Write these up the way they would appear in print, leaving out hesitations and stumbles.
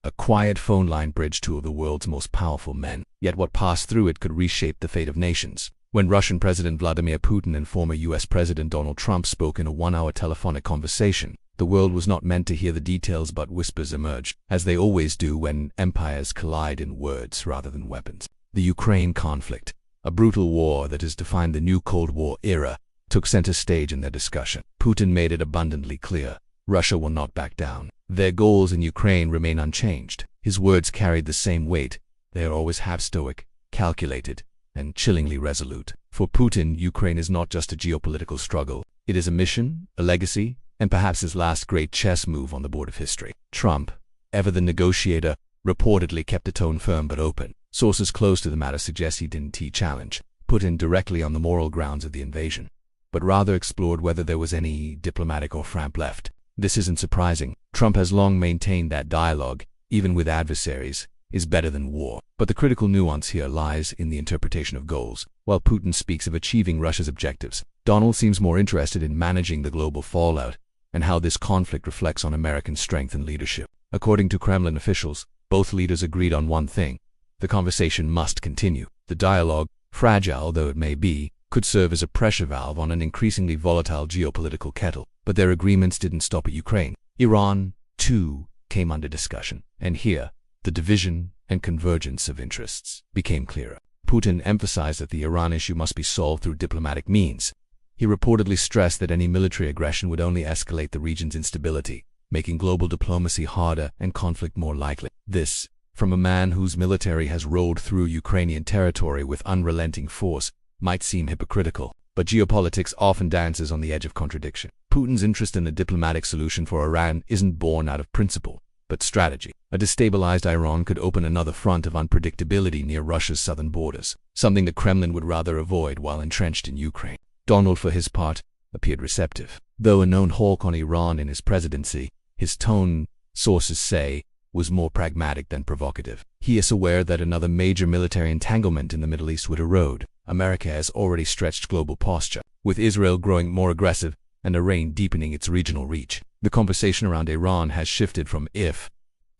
A quiet phone line bridged two of the world's most powerful men, yet what passed through it could reshape the fate of nations. When Russian President Vladimir Putin and former US President Donald Trump spoke in a one-hour telephonic conversation, the world was not meant to hear the details, but whispers emerged, as they always do when empires collide in words rather than weapons. The Ukraine conflict, a brutal war that has defined the new Cold War era, took center stage in their discussion. Putin made it abundantly clear: Russia will not back down. Their goals in Ukraine remain unchanged. His words carried the same weight. They are always half stoic, calculated, and chillingly resolute. For Putin, Ukraine is not just a geopolitical struggle. It is a mission, a legacy, and perhaps his last great chess move on the board of history. Trump, ever the negotiator, reportedly kept the tone firm but open. Sources close to the matter suggest he didn't challenge Putin directly on the moral grounds of the invasion, but rather explored whether there was any diplomatic or framp left. This isn't surprising. Trump has long maintained that dialogue, even with adversaries, is better than war. But the critical nuance here lies in the interpretation of goals. While Putin speaks of achieving Russia's objectives, Donald seems more interested in managing the global fallout and how this conflict reflects on American strength and leadership. According to Kremlin officials, both leaders agreed on one thing: the conversation must continue. The dialogue, fragile though it may be, could serve as a pressure valve on an increasingly volatile geopolitical kettle. But their agreements didn't stop at Ukraine. Iran, too, came under discussion. And here, the division and convergence of interests became clearer. Putin emphasized that the Iran issue must be solved through diplomatic means. He reportedly stressed that any military aggression would only escalate the region's instability, making global diplomacy harder and conflict more likely. This, from a man whose military has rolled through Ukrainian territory with unrelenting force, might seem hypocritical. But geopolitics often dances on the edge of contradiction. Putin's interest in a diplomatic solution for Iran isn't born out of principle, but strategy. A destabilized Iran could open another front of unpredictability near Russia's southern borders, something the Kremlin would rather avoid while entrenched in Ukraine. Donald, for his part, appeared receptive. Though a known hawk on Iran in his presidency, his tone, sources say, was more pragmatic than provocative. He is aware that another major military entanglement in the Middle East would erode. America has already stretched global posture, with Israel growing more aggressive and Iran deepening its regional reach. The conversation around Iran has shifted from if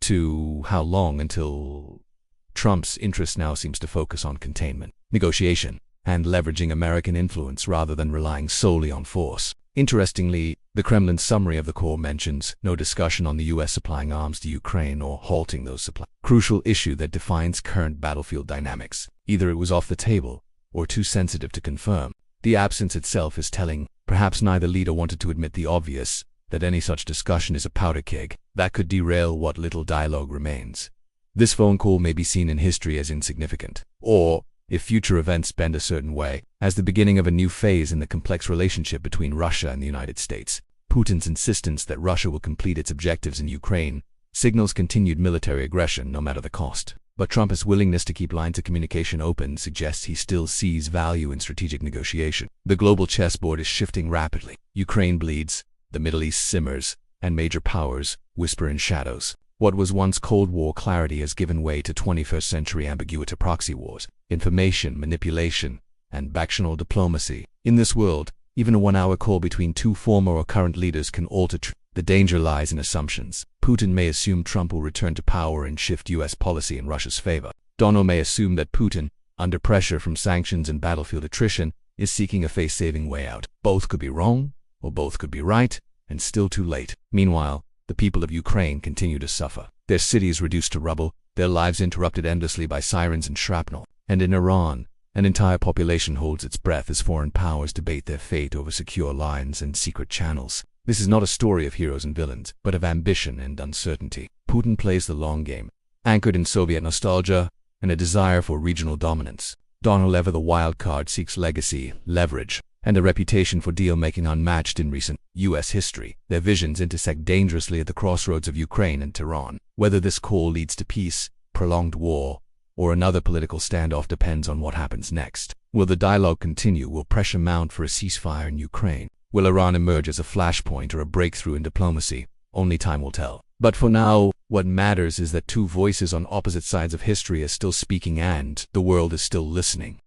to how long, until Trump's interest now seems to focus on containment, negotiation, and leveraging American influence rather than relying solely on force. Interestingly, the Kremlin's summary of the call mentions no discussion on the U.S. supplying arms to Ukraine or halting those supplies. Crucial issue that defines current battlefield dynamics. Either it was off the table or too sensitive to confirm. The absence itself is telling. Perhaps neither leader wanted to admit the obvious, that any such discussion is a powder keg that could derail what little dialogue remains. This phone call may be seen in history as insignificant, or, if future events bend a certain way, as the beginning of a new phase in the complex relationship between Russia and the United States. Putin's insistence that Russia will complete its objectives in Ukraine signals continued military aggression no matter the cost. But Trump's willingness to keep lines of communication open suggests he still sees value in strategic negotiation. The global chessboard is shifting rapidly. Ukraine bleeds, the Middle East simmers, and major powers whisper in shadows. What was once Cold War clarity has given way to 21st century ambiguity: proxy wars, information manipulation, and backchannel diplomacy. In this world, even a one-hour call between two former or current leaders can alter the danger lies in assumptions. Putin may assume Trump will return to power and shift U.S. policy in Russia's favor. Donald may assume that Putin, under pressure from sanctions and battlefield attrition, is seeking a face-saving way out. Both could be wrong, or both could be right, and still too late. Meanwhile, the people of Ukraine continue to suffer. Their cities reduced to rubble, their lives interrupted endlessly by sirens and shrapnel. And in Iran, an entire population holds its breath as foreign powers debate their fate over secure lines and secret channels. This is not a story of heroes and villains, but of ambition and uncertainty. Putin plays the long game, anchored in Soviet nostalgia and a desire for regional dominance. Donald, ever the wild card, seeks legacy, leverage, and a reputation for deal-making unmatched in recent U.S. history. Their visions intersect dangerously at the crossroads of Ukraine and Tehran. Whether this call leads to peace, prolonged war, or another political standoff depends on what happens next. Will the dialogue continue? Will pressure mount for a ceasefire in Ukraine? Will Iran emerge as a flashpoint or a breakthrough in diplomacy? Only time will tell. But for now, what matters is that two voices on opposite sides of history are still speaking and the world is still listening.